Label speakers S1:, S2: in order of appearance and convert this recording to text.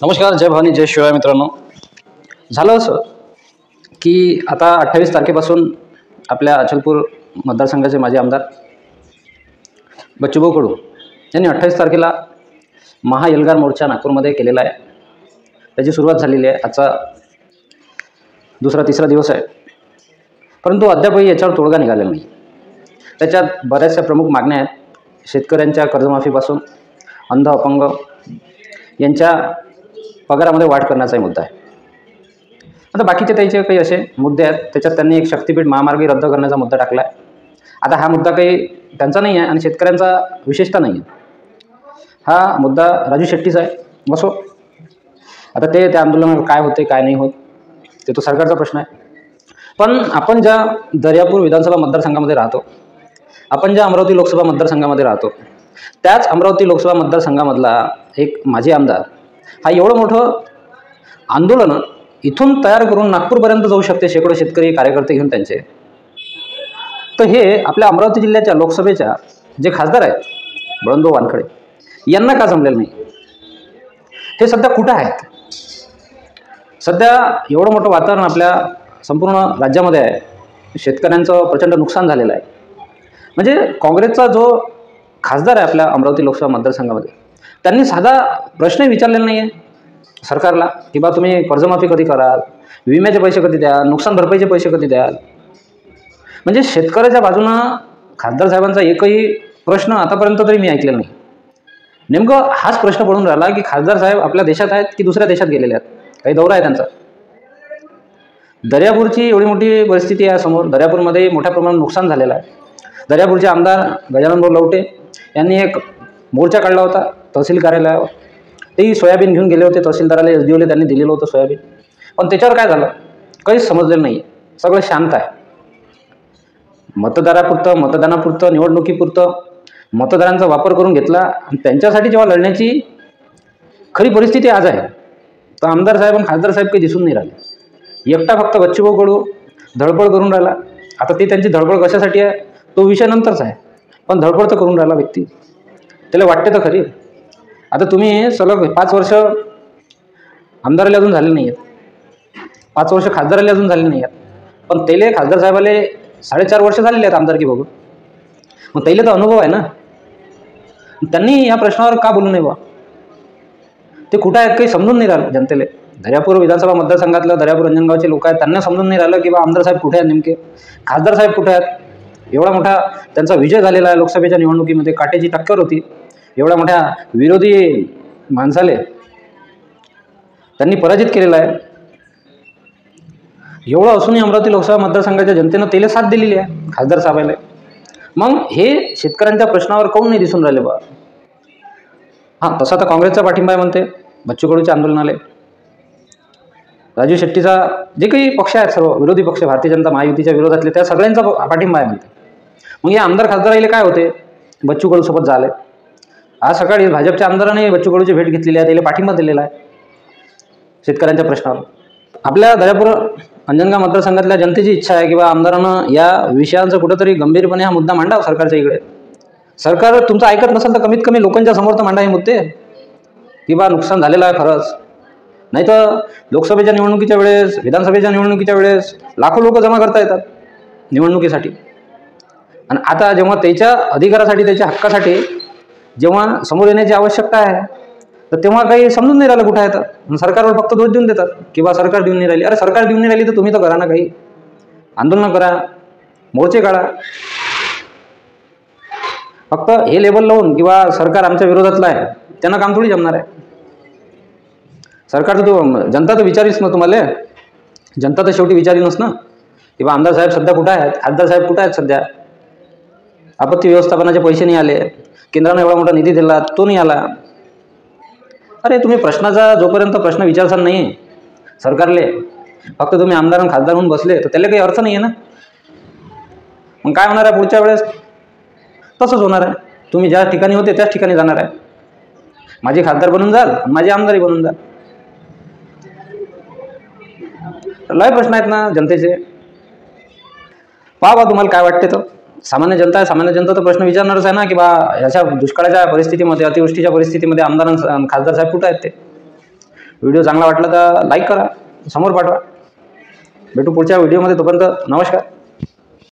S1: नमस्कार, जय भवानी, जय शिवाय. मित्रांनो, झालं असं की आता 28 तारखेपासून आपल्या अचलपूर मतदारसंघाचे माजी आमदार बच्चूभाऊ कडू यांनी 28 तारखेला महाएल्गार मोर्चा नागपूरमध्ये केलेला आहे. त्याची सुरुवात झालेली आहे. आजचा तिसरा दिवस आहे, परंतु अद्यापही याच्यावर तोडगा निघालेला नाही. त्याच्यात बऱ्याचशा प्रमुख मागण्या आहेत. शेतकऱ्यांच्या कर्जमाफीपासून अंध अपंग यांच्या पगारामध्ये वाढ करण्याचाही मुद्दा आहे. आता बाकीचे त्याचे काही असे मुद्दे आहेत. त्याच्यात त्यांनी एक शक्तीपीठ महामार्गही रद्द करण्याचा मुद्दा टाकला आहे. आता हा मुद्दा काही त्यांचा नाही आहे आणि शेतकऱ्यांचा विशेषतः नाही आहे. हा मुद्दा राजू शेट्टीचा आहे. बसो, आता त्या आंदोलनात काय होते काय नाही होत ते तो सरकारचा प्रश्न आहे. पण आपण ज्या दर्यापूर विधानसभा मतदारसंघामध्ये राहतो, आपण ज्या अमरावती लोकसभा मतदारसंघामध्ये राहतो, त्याच अमरावती लोकसभा मतदारसंघामधला एक माजी आमदार हा एवढं मोठं आंदोलन इथून तयार करून नागपूरपर्यंत जाऊ शकते, शेकडो शेतकरी कार्यकर्ते घेऊन त्यांचे. तर हे आपल्या अमरावती जिल्ह्याच्या लोकसभेच्या जे खासदार आहेत बळवंतभाऊ वानखडे यांना का जमलेलं नाही? हे सध्या कुठं आहेत? सध्या एवढं मोठं वातावरण आपल्या संपूर्ण राज्यामध्ये आहे. शेतकऱ्यांचं प्रचंड नुकसान झालेलं आहे. म्हणजे काँग्रेसचा जो खासदार आहे आपल्या अमरावती लोकसभा मतदारसंघामध्ये, त्यांनी साधा प्रश्न विचारलेला नाही आहे सरकारला की बा तुम्ही कर्जमाफी कधी कराल, विम्याचे पैसे कधी द्याल, नुकसान भरपाईचे पैसे कधी द्याल. म्हणजे शेतकऱ्याच्या बाजूनं खासदार साहेबांचा एकही प्रश्न आतापर्यंत तरी मी ऐकलेला नाही. नेमकं हाच प्रश्न पडून राहिला की खासदार साहेब आपल्या देशात आहेत की दुसऱ्या देशात गेलेले आहेत, काही दौरा आहे त्यांचा. दर्यापूरची एवढी मोठी परिस्थिती आहे समोर. दर्यापूरमध्ये मोठ्या प्रमाणात नुकसान झालेलं आहे. दर्यापूरचे आमदार गजाननभाऊ लवटे यांनी एक मोर्चा काढला होता तहसील कार्यालयावर. तेही सोयाबीन घेऊन गेले होते तहसीलदाराला, SDOले त्यांनी दिलेलं होतं सोयाबीन. पण त्याच्यावर काय झालं काहीच समजलेलं नाही. सगळं शांत आहे. मतदानापुरतं निवडणुकीपुरतं मतदारांचा वापर करून घेतला आणि त्यांच्यासाठी जेव्हा लढण्याची खरी परिस्थिती आज आहे तर आमदार साहेब आणि खासदार साहेब काही दिसून नाही राहिले. एकटा फक्त बच्चूभाऊ कडू धडपड करून राहिला. आता ती त्यांची धडपड कशासाठी आहे तो विषय नंतरच आहे, पण धडपड तर करून राहिला व्यक्ती. त्याला वाटते तर खरी. आता तुम्ही सलग 5 वर्ष आमदाराला अजून झाले नाही आहेत, 5 वर्ष खासदाराला अजून झाले नाही आहेत, पण त्याला खासदार साहेबाले 4.5 वर्ष झालेले आहेत आमदारकी बघून. मग त्याला तर अनुभव आहे ना. त्यांनी या प्रश्नावर का बोलू नये बा? ते कुठं आहेत काही समजून नाही राहिलं जनतेला. दर्यापूर विधानसभा मतदारसंघातलं दर्यापूर अंजनगावचे लोक आहेत, त्यांना समजून नाही राहिलं की बा आमदार साहेब कुठे आहेत, नेमके खासदार साहेब कुठे आहेत. एवढा मोठा त्यांचा विजय झालेला आहे लोकसभेच्या निवडणुकीमध्ये, काटेची टक्कर होती. एवढ्या मोठ्या विरोधी माणसाले त्यांनी पराजित केलेला आहे. एवढं असूनही अमरावती लोकसभा मतदारसंघाच्या जनतेनं त्याला साथ दिलेली आहे खासदार साहेबाला. मग हे शेतकऱ्यांच्या प्रश्नावर काऊन नाही दिसून राहिले बा? हां, तसा तर काँग्रेसचा पाठिंबा आहे म्हणते बच्चू कडूच्या आंदोलनाला. राजू शेट्टीचा जे काही पक्ष आहेत सर्व विरोधी पक्ष भारतीय जनता महायुतीच्या विरोधातले त्या सगळ्यांचा पाठिंबा आहे म्हणते. मग या आमदार खासदाराला काय होते बच्चू कडूसोबत झाले. आज सकाळी भाजपच्या आमदाराने बच्चू कडूची भेट घेतलेली आहे, त्याला पाठिंबा दिलेला आहे शेतकऱ्यांच्या प्रश्नावर. आपल्या दर्यापूर अंजनगाव मतदारसंघातल्या जनतेची इच्छा आहे की बा आमदारानं या विषयांचा कुठंतरी गंभीरपणे हा मुद्दा मांडावा सरकारच्या इकडे. सरकार तुमचं ऐकत नसेल तर कमीत कमी लोकांच्या समोर तर मांडा हे मुद्दे की बा नुकसान झालेलं आहे खरंच. नाही तर लोकसभेच्या निवडणुकीच्या वेळेस, विधानसभेच्या निवडणुकीच्या वेळेस लाखो लोक जमा करता येतात निवडणुकीसाठी. आणि आता जेव्हा त्याच्या अधिकारासाठी, त्याच्या हक्कासाठी जेव्हा समोर येण्याची आवश्यकता आहे तर तेव्हा काही समजून नाही राहिलं कुठं आहे. तर सरकारवर फक्त दोष देऊन देतात की बा सरकार देऊन नाही राहिली. अरे सरकार देऊन नाही राहिली तर तुम्ही तर करा ना, काही आंदोलन करा, मोर्चे काढा. फक्त हे लेबल लावून किंवा सरकार आमच्या विरोधातलं आहे त्यांना काम थोडी जमणार आहे. सरकारचं तो जनता तर विचारीच ना तुम्हाला. जनता तर शेवटी विचारीनच ना की बा आमदार साहेब सध्या कुठं आहेत, खासदार साहेब कुठं आहेत. सध्या आपत्ती व्यवस्थापनाचे पैसे नाही आले, केंद्राने एवढा मोठा निधी दिला तो नाही आला. अरे तुम्ही प्रश्नाचा जोपर्यंत प्रश्न विचारसाल नाही सरकारले, फक्त तुम्ही आमदार आणि खासदार होऊन बसले तर त्याला काही अर्थ नाही आहे ना. मग काय होणार आहे पुढच्या वेळेस? तसंच होणार आहे. तुम्ही ज्या ठिकाणी होते त्याच ठिकाणी जाणार आहे. माझे खासदार बनून जाल, माझे आमदारही बनून जाल. लय प्रश्न आहेत ना जनतेचे. पहा तुम्हाला काय वाटते. तर सामान्य जनता आहे, सामान्य जनता तर प्रश्न विचारणारच आहे ना की बा ह्याच्या दुष्काळाच्या परिस्थितीमध्ये, अतिवृष्टीच्या परिस्थितीमध्ये आमदार आणि खासदार साहेब कुठं आहेत. ते व्हिडिओ चांगला वाटला तर लाईक करा, समोर पाठवा. भेटू पुढच्या व्हिडिओमध्ये. तोपर्यंत नमस्कार.